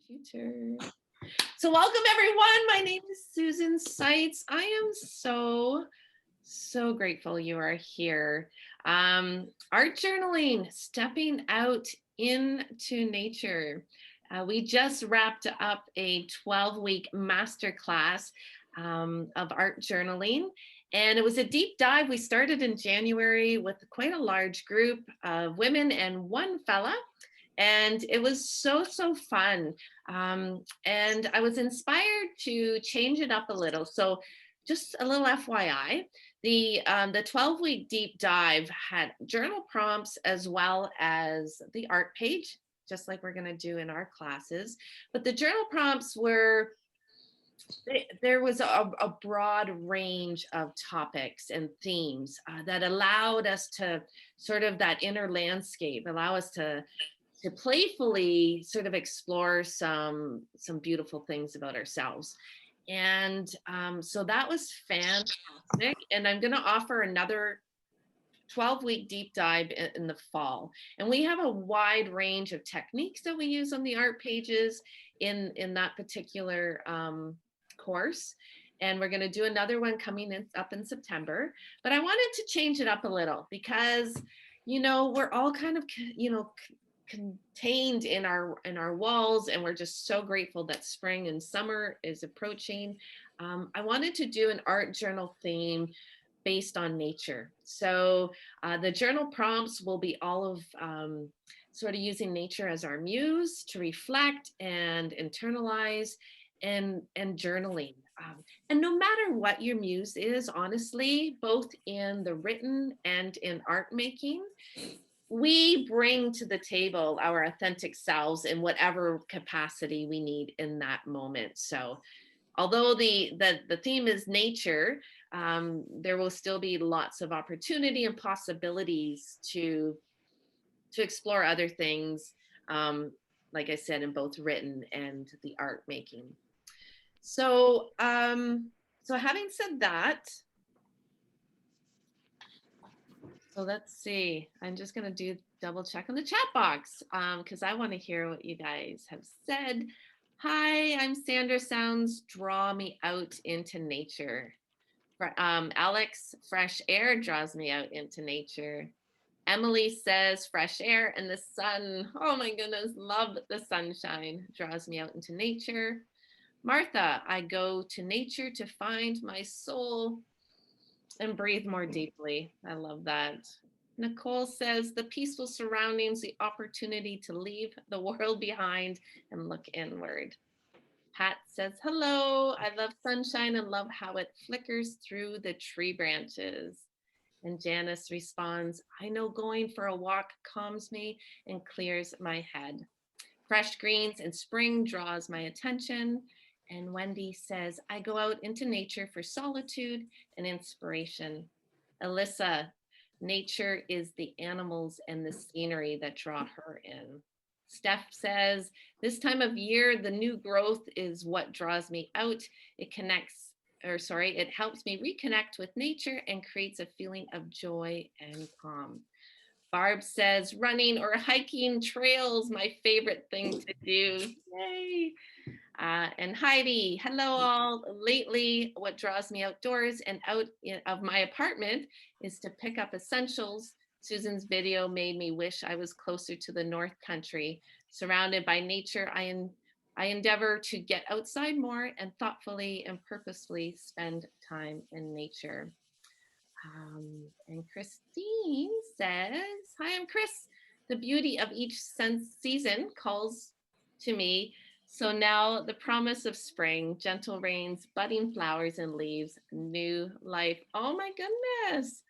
Computer. So welcome everyone. My name is Susan Seitz. I am so grateful you are here. Art journaling, stepping out into nature. We just wrapped up a 12-week masterclass of art journaling. And it was a deep dive. We started in January with quite a large group of women and one fella. And it was so fun. And I was inspired to change it up a little. So just a little FYI, the 12-week deep dive had journal prompts as well as the art page, just like we're going to do in our classes. But the journal prompts were, there was a broad range of topics and themes that allowed us to sort of that inner landscape, allow us to playfully sort of explore some beautiful things about ourselves. And so that was fantastic. And I'm going to offer another 12-week deep dive in the fall. And we have a wide range of techniques that we use on the art pages in that particular course. And we're going to do another one coming up in September. But I wanted to change it up a little because, you know, we're all kind of, you know, contained in our walls, and we're just so grateful that spring and summer is approaching. I wanted to do an art journal theme based on nature. So the journal prompts will be all of sort of using nature as our muse to reflect and internalize and journaling. And no matter what your muse is, honestly, both in the written and in art making, we bring to the table our authentic selves in whatever capacity we need in that moment. So although the theme is nature, there will still be lots of opportunity and possibilities to explore other things, like I said, in both written and the art making. So so having said that, so let's see, I'm just going to double check on the chat box because I want to hear what you guys have said. Hi, I'm Sandra. Sounds draw me out into nature. Alex, fresh air draws me out into nature. Emily says fresh air and the sun. Oh my goodness, love the sunshine. Draws me out into nature. Martha, I go to nature to find my soul and breathe more deeply. I love that. Nicole says the peaceful surroundings, the opportunity to leave the world behind and look inward. Pat says, hello, I love sunshine and love how it flickers through the tree branches. And Janice responds, I know going for a walk calms me and clears my head. Fresh greens and spring draws my attention. And Wendy says, I go out into nature for solitude and inspiration. Alyssa, nature is the animals and the scenery that draw her in. Steph says, this time of year, the new growth is what draws me out. It helps me reconnect with nature and creates a feeling of joy and calm. Barb says, running or hiking trails, my favorite thing to do. Yay. And Heidi, hello all. Lately, what draws me outdoors and out of my apartment is to pick up essentials. Susan's video made me wish I was closer to the North Country. Surrounded by nature, I endeavor to get outside more and thoughtfully and purposefully spend time in nature. And Christine says, hi, I'm Chris. The beauty of each season calls to me. So now the promise of spring, gentle rains, budding flowers and leaves, new life. Oh my goodness.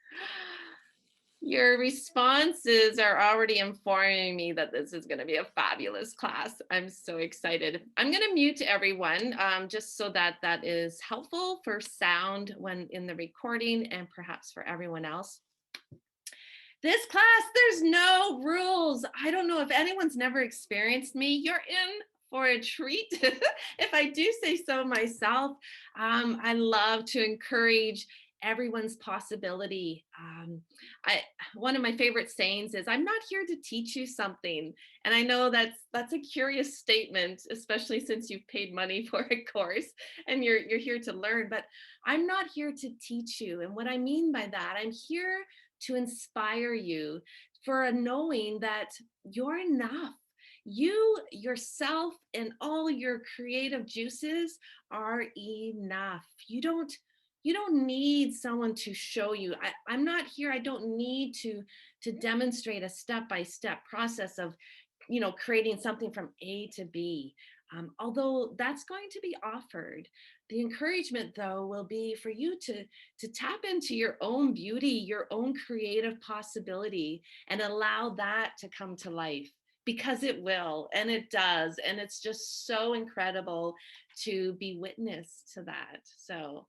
Your responses are already informing me that this is going to be a fabulous class. I'm so excited. I'm going to mute everyone just so that that is helpful for sound when in the recording and perhaps for everyone else. This class, there's no rules. I don't know if anyone's never experienced me. You're in for a treat, if I do say so myself. I love to encourage everyone's possibility. I One of my favorite sayings is, "I'm not here to teach you something," and I know that's a curious statement, especially since you've paid money for a course and you're here to learn. But I'm not here to teach you, and what I mean by that, I'm here to inspire you for a knowing that you're enough. You yourself and all your creative juices are enough. You don't need someone to show you. I'm not here. I don't need to demonstrate a step-by-step process of, creating something from A to B. Although that's going to be offered. The encouragement, though, will be for you to tap into your own beauty, your own creative possibility, and allow that to come to life, because it will, and it does, and it's just so incredible to be witness to that. So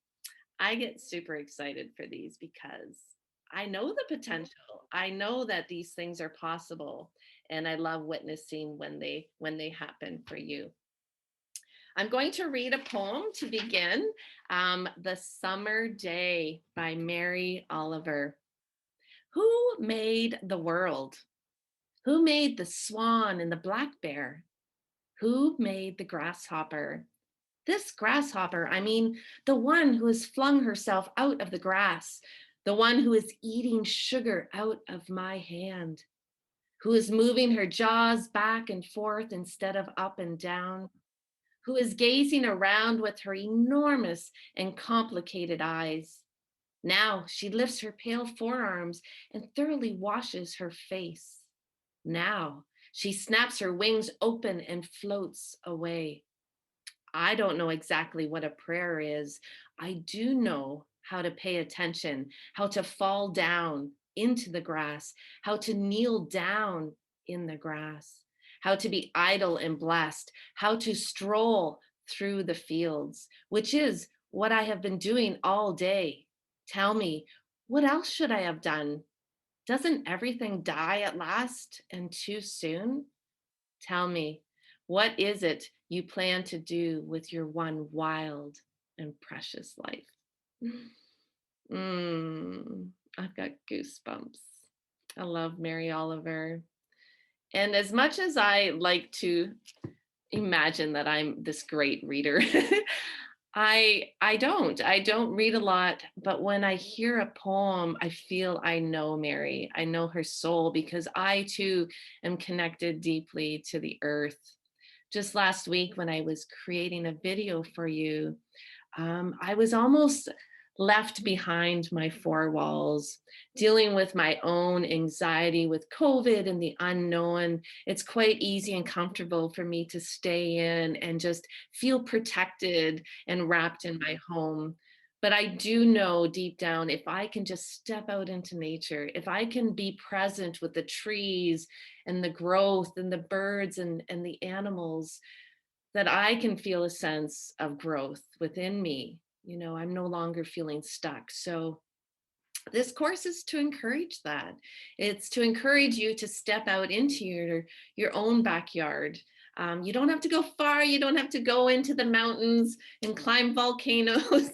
I get super excited for these because I know the potential. I know that these things are possible, and I love witnessing when they happen for you. I'm going to read a poem to begin. The Summer Day by Mary Oliver. Who made the world? Who made the swan and the black bear? Who made the grasshopper? This grasshopper, I mean, the one who has flung herself out of the grass, the one who is eating sugar out of my hand, who is moving her jaws back and forth instead of up and down, who is gazing around with her enormous and complicated eyes. Now she lifts her pale forearms and thoroughly washes her face. Now she snaps her wings open and floats away. I don't know exactly what a prayer is. I do know how to pay attention, how to fall down into the grass, how to kneel down in the grass, how to be idle and blessed, how to stroll through the fields, which is what I have been doing all day. Tell me, what else should I have done? Doesn't everything die at last and too soon? Tell me, what is it you plan to do with your one wild and precious life? I've got goosebumps. I love Mary Oliver. And as much as I like to imagine that I'm this great reader, I don't read a lot, but when I hear a poem, I feel I know Mary. I know her soul because I too am connected deeply to the earth. Just last week when I was creating a video for you, I was almost left behind my four walls, dealing with my own anxiety with COVID and the unknown. It's quite easy and comfortable for me to stay in and just feel protected and wrapped in my home. But I do know deep down, if I can just step out into nature, if I can be present with the trees and the growth and the birds and the animals, that I can feel a sense of growth within me. I'm no longer feeling stuck. So this course is to encourage that. It's to encourage you to step out into your own backyard. You don't have to go far. You don't have to go into the mountains and climb volcanoes.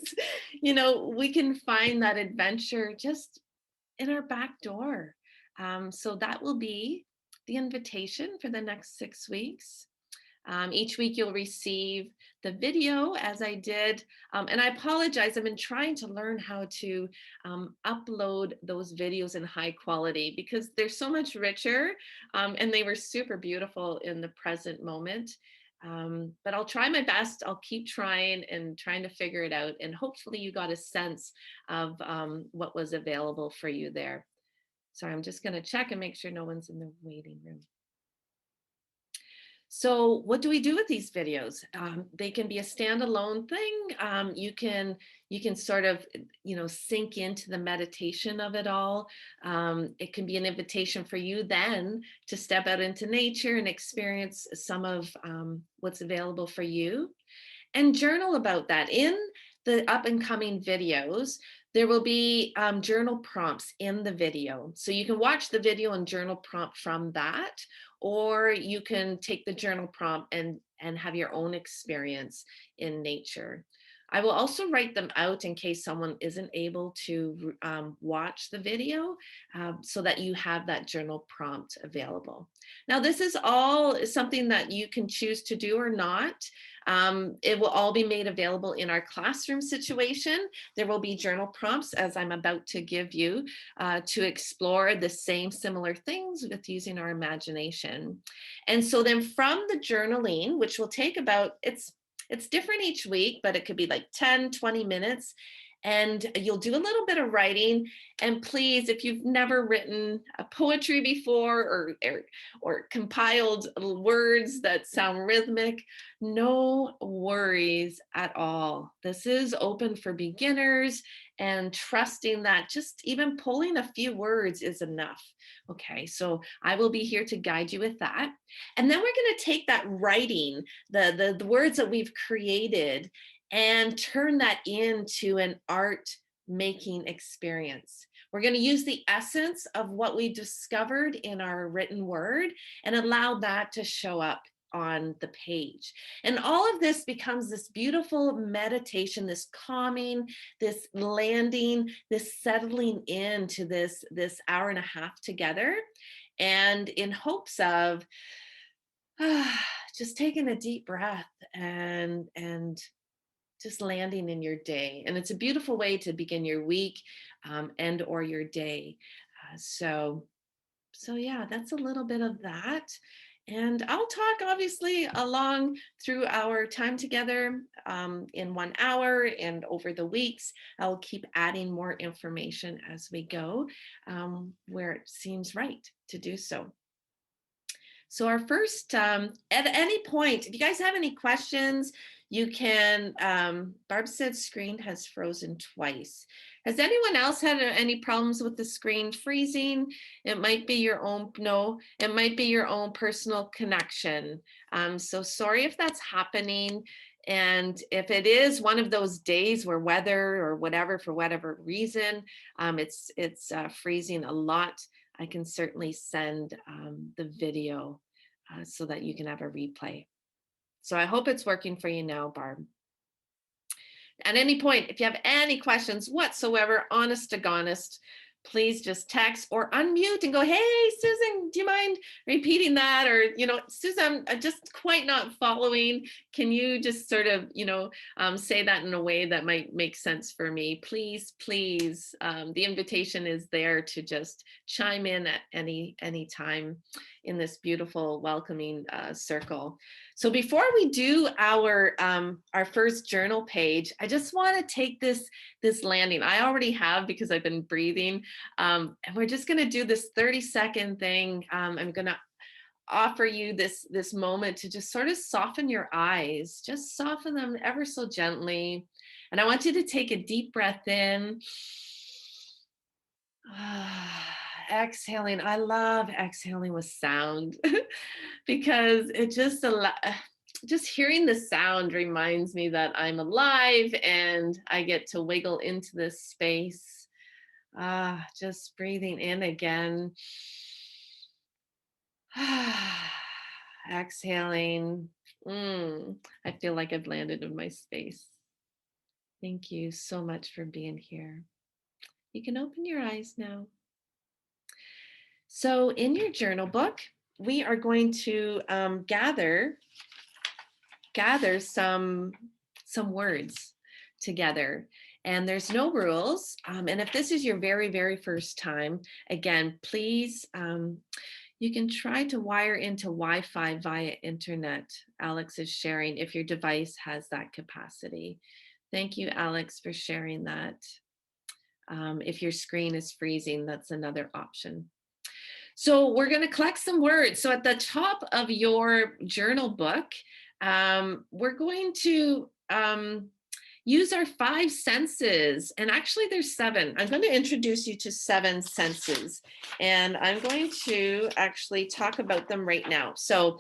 We can find that adventure just in our back door. So that will be the invitation for the next 6 weeks. Each week you'll receive the video as I did. And I apologize, I've been trying to learn how to upload those videos in high quality because they're so much richer, and they were super beautiful in the present moment. But I'll try my best. I'll keep trying and trying to figure it out. And hopefully you got a sense of what was available for you there. So I'm just going to check and make sure no one's in the waiting room. So what do we do with these videos? They can be a standalone thing. You can sort of, sink into the meditation of it all. It can be an invitation for you then to step out into nature and experience some of what's available for you, and journal about that. In the up and coming videos, there will be journal prompts in the video. So you can watch the video and journal prompt from that, or you can take the journal prompt and have your own experience in nature. I will also write them out in case someone isn't able to watch the video, so that you have that journal prompt available. Now, this is all something that you can choose to do or not. It will all be made available in our classroom situation. There will be journal prompts, as I'm about to give you, to explore the same similar things with using our imagination. And so then from the journaling, which will take about, it's different each week, but it could be like 10, 20 minutes. And you'll do a little bit of writing. And please, if you've never written a poetry before, or compiled words that sound rhythmic, no worries at all. This is open for beginners, and trusting that just even pulling a few words is enough. Okay, so I will be here to guide you with that. And then we're going to take that writing, the words that we've created, and turn that into an art making experience. We're going to use the essence of what we discovered in our written word and allow that to show up on the page. And all of this becomes this beautiful meditation, this calming, this landing, this settling into this hour and a half together, and in hopes of just taking a deep breath and just landing in your day. And it's a beautiful way to begin your week, and or your day. So yeah, that's a little bit of that. And I'll talk obviously along through our time together, in 1 hour and over the weeks. I'll keep adding more information as we go, where it seems right to do so. So our first, at any point, if you guys have any questions, you can, Barb said screen has frozen twice. Has anyone else had any problems with the screen freezing? It might be your own, no, it might be your own personal connection. So sorry if that's happening. And if it is one of those days where weather or whatever, for whatever reason, it's freezing a lot, I can certainly send the video so that you can have a replay. So I hope it's working for you now, Barb. At any point, if you have any questions whatsoever, honest to honest, please just text or unmute and go, hey, Susan, do you mind repeating that? Or, Susan, I'm just quite not following. Can you just sort of, say that in a way that might make sense for me? Please, please. The invitation is there to just chime in at any time in this beautiful, welcoming circle. So before we do our first journal page, I just want to take this landing. I already have, because I've been breathing, and we're just going to do this 30-second thing. I'm going to offer you this moment to just sort of soften your eyes, just soften them ever so gently. And I want you to take a deep breath in. Exhaling. I love exhaling with sound because it just hearing the sound reminds me that I'm alive and I get to wiggle into this space. Just breathing in again. Exhaling. I feel like I've landed in my space. Thank you so much for being here. You can open your eyes now. So in your journal book, we are going to gather some words together. And there's no rules. And if this is your very, very first time, again, please, you can try to wire into Wi-Fi via internet. Alex is sharing if your device has that capacity. Thank you, Alex, for sharing that. If your screen is freezing, that's another option. So we're going to collect some words. So at the top of your journal book, we're going to use our 5 senses. And actually there's 7. I'm going to introduce you to 7 senses. And I'm going to actually talk about them right now. So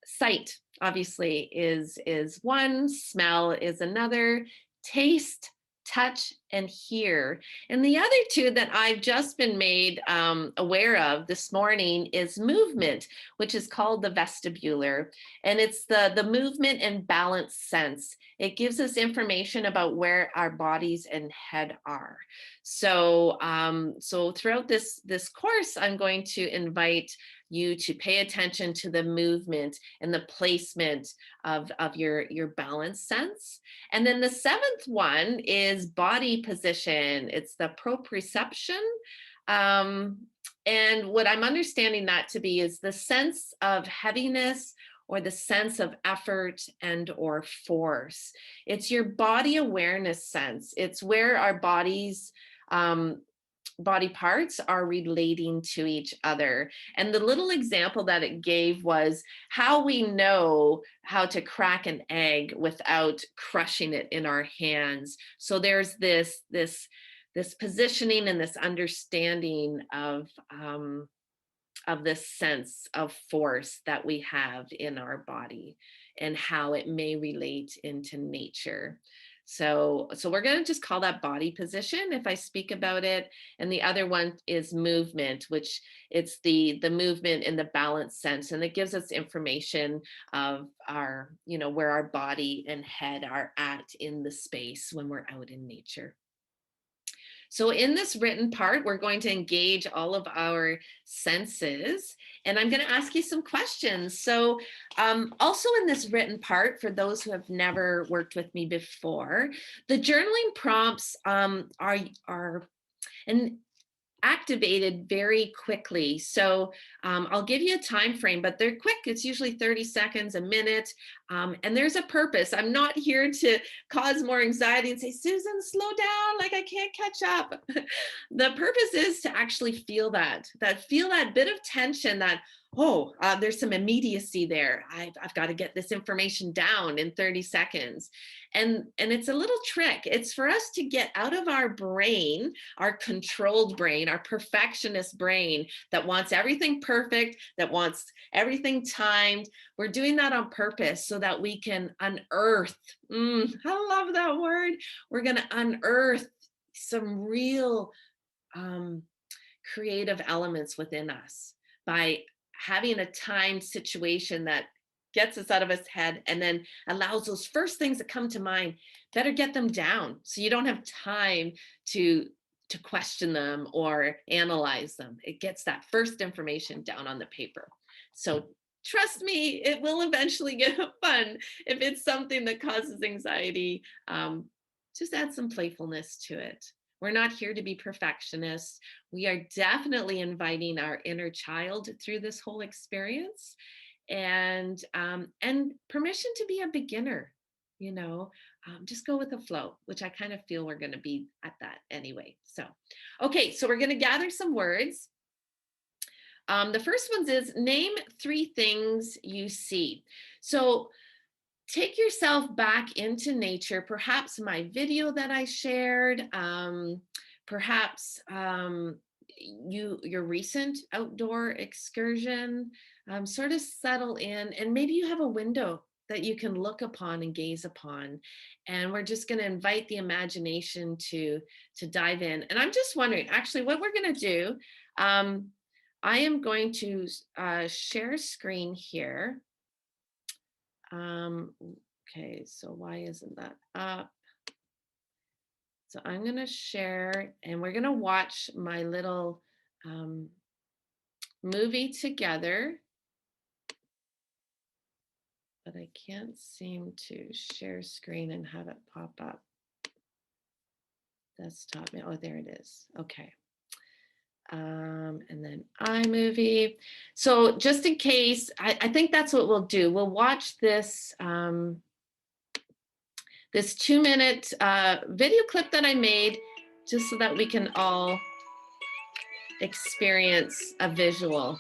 sight, obviously, is one. Smell is another. Taste, touch, and hear. And the other two that I've just been made aware of this morning is movement, which is called the vestibular. And it's the movement and balance sense. It gives us information about where our bodies and head are. So, so throughout this course, I'm going to invite you to pay attention to the movement and the placement of your balance sense. And then the seventh one is body position. It's the proprioception. Um, and what I'm understanding that to be is the sense of heaviness or the sense of effort and or force. It's your body awareness sense. It's where our um, body parts are relating to each other. And the little example that it gave was how we know how to crack an egg without crushing it in our hands. So there's this positioning and this understanding of this sense of force that we have in our body and how it may relate into nature. So we're going to just call that body position if I speak about it. And the other one is movement, which it's the movement in the balance sense. And it gives us information of our, where our body and head are at in the space when we're out in nature. So in this written part, we're going to engage all of our senses, and I'm going to ask you some questions. So also in this written part, for those who have never worked with me before, the journaling prompts are and activated very quickly. So I'll give you a time frame, but they're quick. It's usually 30 seconds, a minute, and there's a purpose. I'm not here to cause more anxiety and say, Susan, slow down, like I can't catch up. The purpose is to actually feel that bit of tension that, there's some immediacy there. I've got to get this information down in 30 seconds. And it's a little trick. It's for us to get out of our brain, our controlled brain, our perfectionist brain that wants everything perfect, that wants everything timed. We're doing that on purpose so that we can unearth. I love that word. We're going to unearth some real creative elements within us by having a timed situation that gets us out of his head and then allows those first things that come to mind, better get them down so you don't have time to question them or analyze them. It gets that first information down on the paper. So trust me, it will eventually get fun. If it's something that causes anxiety, just add some playfulness to it. We're not here to be perfectionists. We are definitely inviting our inner child through this whole experience, and permission to be a beginner. Just go with the flow, which I kind of feel we're going to be at that anyway. So, okay, so we're going to gather some words. The first one is name 3 things you see. So take yourself back into nature, perhaps my video that I shared, perhaps your recent outdoor excursion. Sort of settle in, and maybe you have a window that you can look upon and gaze upon, and we're just going to invite the imagination to dive in. And I'm just wondering, actually, what we're going to do, I am going to share screen here. Okay, so why isn't that up? So I'm going to share, and we're going to watch my little movie together. But I can't seem to share screen and have it pop up. Desktop, oh, there it is. Okay. And then iMovie. So just in case, I think that's what we'll do. We'll watch this this 2-minute video clip that I made, just so that we can all experience a visual.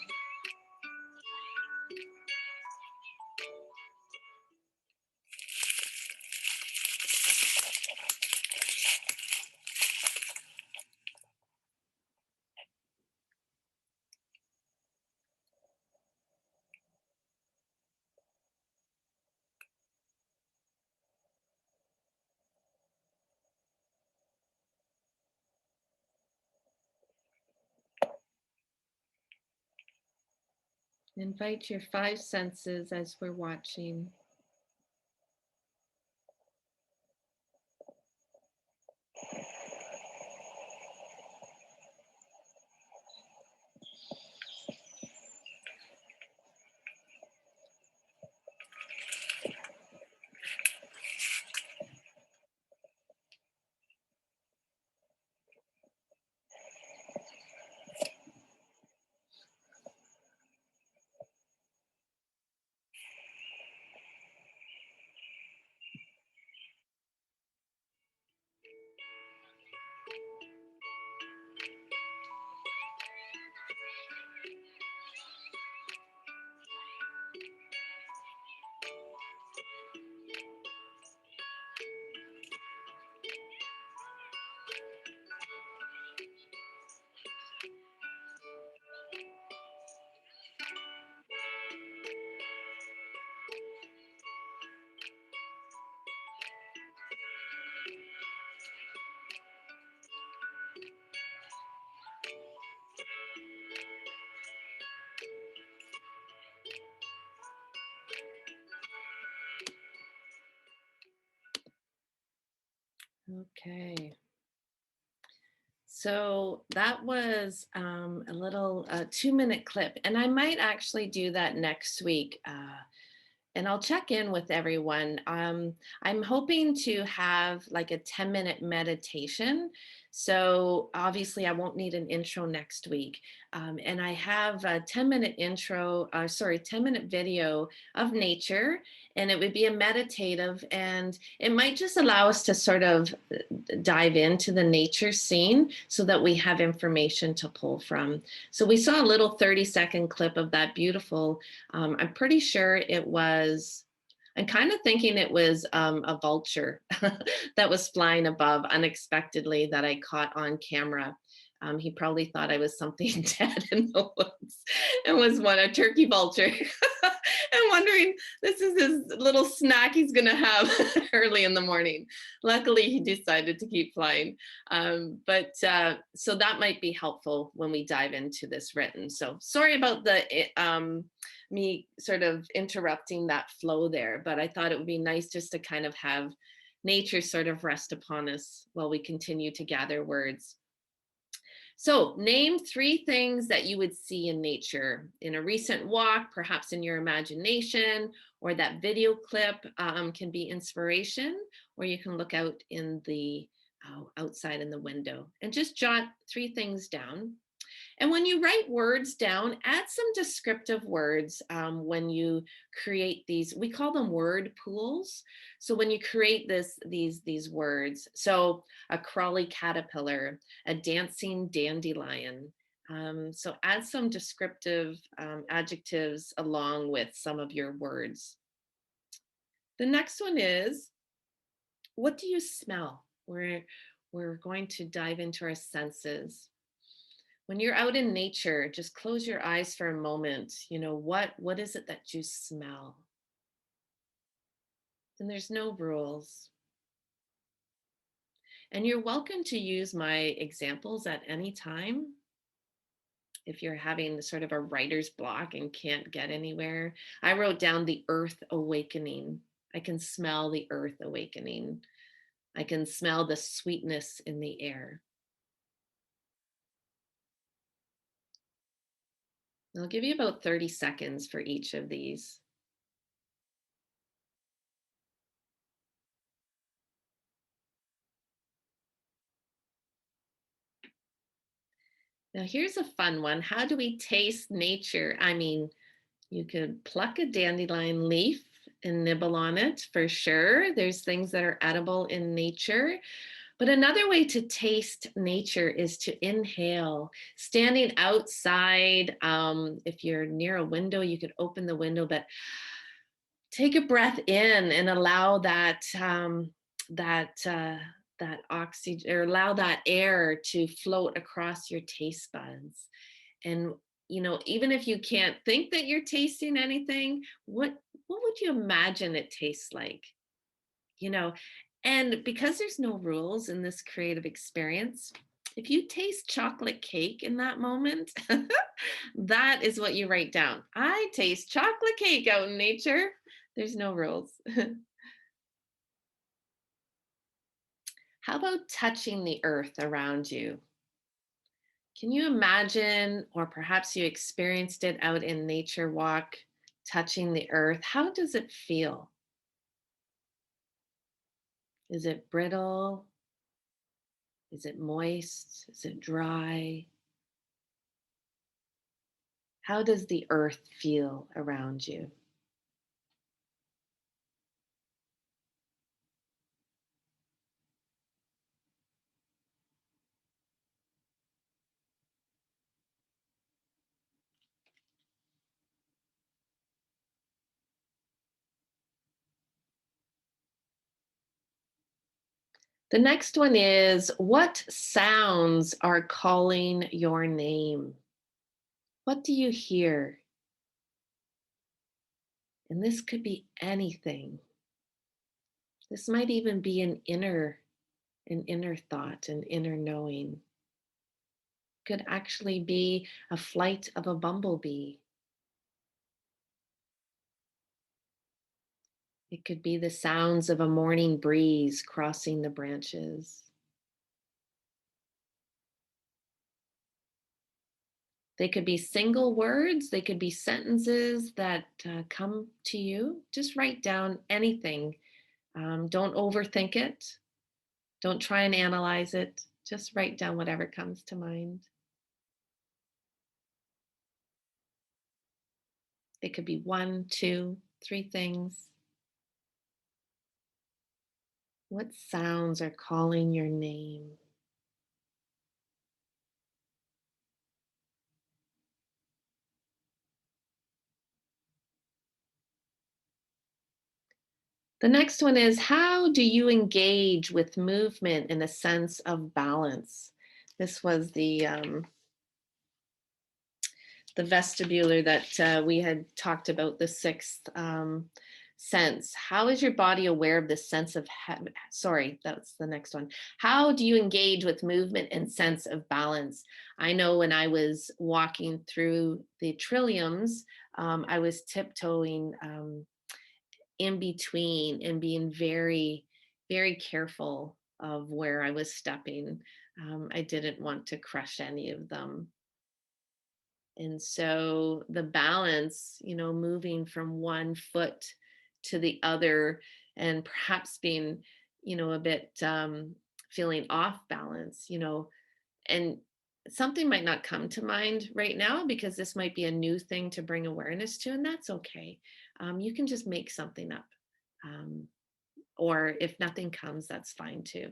Invite your five senses as we're watching. Okay. So that was a little 2-minute clip, and I might actually do that next week. And I'll check in with everyone. I'm hoping to have like a 10-minute meditation. So obviously, I won't need an intro next week. And I have a 10-minute intro, 10-minute video of nature, and it would be a meditative, and it might just allow us to sort of dive into the nature scene so that we have information to pull from. So we saw a little 30-second clip of that beautiful, I'm pretty sure it was, I'm kind of thinking it was a vulture that was flying above unexpectedly that I caught on camera. He probably thought I was something dead in the woods and was one a turkey vulture. And wondering, this is his little snack he's going to have early in the morning. Luckily, he decided to keep flying. But so that might be helpful when we dive into this written. So sorry about the me sort of interrupting that flow there, but I thought it would be nice just to kind of have nature sort of rest upon us while we continue to gather words. So, name three things that you would see in nature in a recent walk, perhaps in your imagination, or that video clip can be inspiration, or you can look out in the outside in the window and just jot three things down. And when you write words down, add some descriptive words when you create these. We call them word pools. So when you create these words, so a crawly caterpillar, a dancing dandelion. So add some descriptive adjectives along with some of your words. The next one is, what do you smell? We're going to dive into our senses. When you're out in nature, just close your eyes for a moment. You know, what is it that you smell? And there's no rules. And you're welcome to use my examples at any time. If you're having sort of a writer's block and can't get anywhere, I wrote down the earth awakening. I can smell the earth awakening. I can smell the sweetness in the air. I'll give you about 30 seconds for each of these. Now, here's a fun one. How do we taste nature? I mean, you could pluck a dandelion leaf and nibble on it for sure. There's things that are edible in nature. But another way to taste nature is to inhale. Standing outside, if you're near a window, you could open the window, but take a breath in and allow that that oxygen, or allow that air to float across your taste buds. And even if you can't think that you're tasting anything, what would you imagine it tastes like? you know and because there's no rules in this creative experience, If you taste chocolate cake in that moment, that is what you write down. I taste chocolate cake out in nature. There's no rules. How about touching the earth around you? Can you imagine, or perhaps you experienced it out in nature walk, touching the earth? How does it feel? Is it brittle? Is it moist? Is it dry? How does the earth feel around you? The next one is, what sounds are calling your name? What do you hear? And this could be anything. This might even be an inner thought, an inner knowing. Could actually be a flight of a bumblebee. It could be the sounds of a morning breeze crossing the branches. They could be single words, they could be sentences that come to you. Just write down anything. Don't overthink it. Don't try and analyze it. Just write down whatever comes to mind. It could be one, two, three things. What sounds are calling your name? The next one is, how do you engage with movement in a sense of balance? This was the vestibular that we had talked about, the sixth sense. How is your body aware of the sense of sorry, that's the next one. How do you engage with movement and sense of balance? I know when I was walking through the trilliums, I was tiptoeing in between and being very, very careful of where I was stepping. I didn't want to crush any of them. And so the balance, moving from one foot to the other and perhaps being, a bit feeling off balance, and something might not come to mind right now because this might be a new thing to bring awareness to, and that's okay. You can just make something up. Um, or if nothing comes, that's fine too.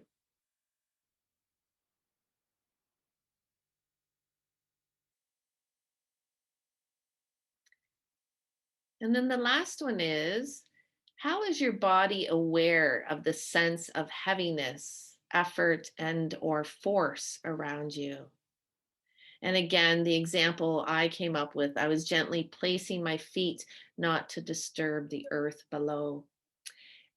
And then the last one is, how is your body aware of the sense of heaviness, effort, and or force around you? And again, the example I came up with, I was gently placing my feet not to disturb the earth below.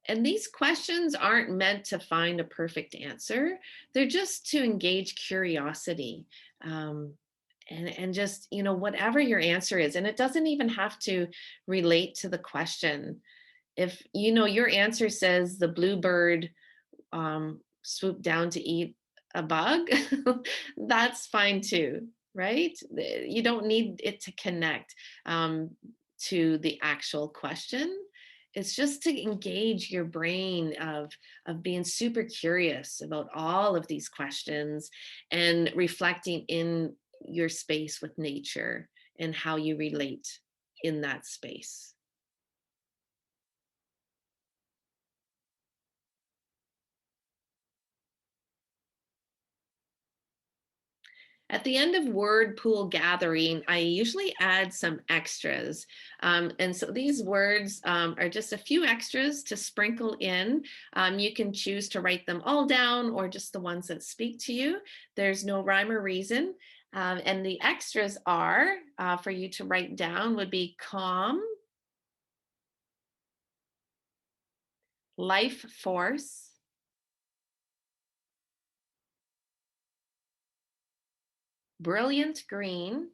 And these questions aren't meant to find a perfect answer. They're just to engage curiosity. And just, whatever your answer is, and it doesn't even have to relate to the question. If, your answer says the bluebird swoop down to eat a bug, that's fine too, right? You don't need it to connect um, to the actual question. It's just to engage your brain of being super curious about all of these questions and reflecting in your space with nature and how you relate in that space. At the end of word pool gathering, I usually add some extras. And so these words are just a few extras to sprinkle in. You can choose to write them all down or just the ones that speak to you. There's no rhyme or reason. And the extras are for you to write down would be calm, life force, brilliant green,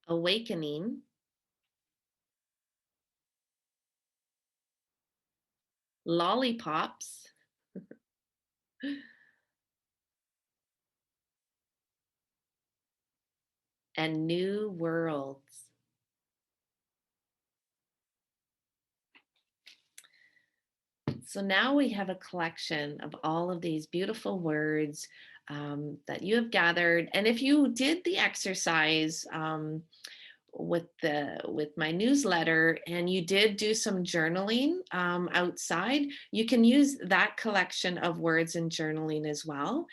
awakening, lollipops, and new worlds. So now we have a collection of all of these beautiful words that you have gathered. And if you did the exercise with my newsletter and you did do some journaling outside, you can use that collection of words in journaling as well.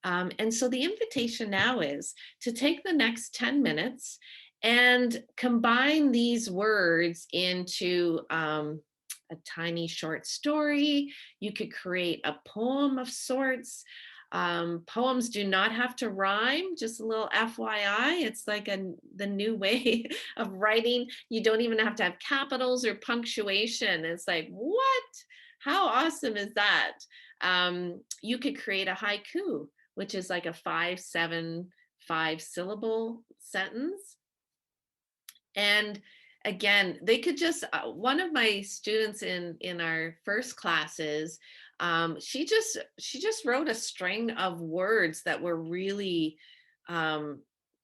And so the invitation now is to take the next 10 minutes and combine these words into a tiny short story. You could create a poem of sorts. Poems do not have to rhyme, just a little FYI. It's like the new way of writing. You don't even have to have capitals or punctuation. It's like, what? How awesome is that? You could create a haiku, which is like a 5 syllable sentence. And again, they could just one of my students in our first classes, she just wrote a string of words that were really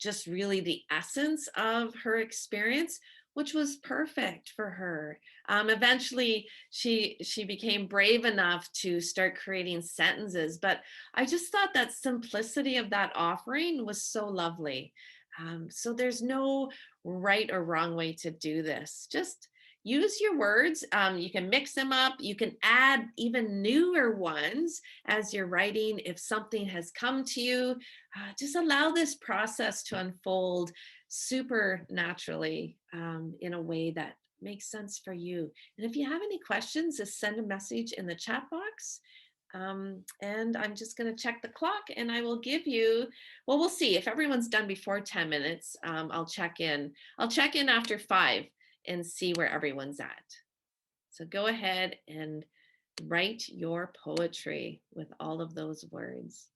just really the essence of her experience, which was perfect for her. Eventually she became brave enough to start creating sentences, but I just thought that simplicity of that offering was so lovely. So there's no right or wrong way to do this. Just use your words. You can mix them up. You can add even newer ones as you're writing. If something has come to you, just allow this process to unfold super naturally in a way that makes sense for you. And if you have any questions, just send a message in the chat box. And I'm just going to check the clock and I will give you, well, we'll see if everyone's done before 10 minutes. I'll check in. I'll check in after 5 and see where everyone's at. So go ahead and write your poetry with all of those words.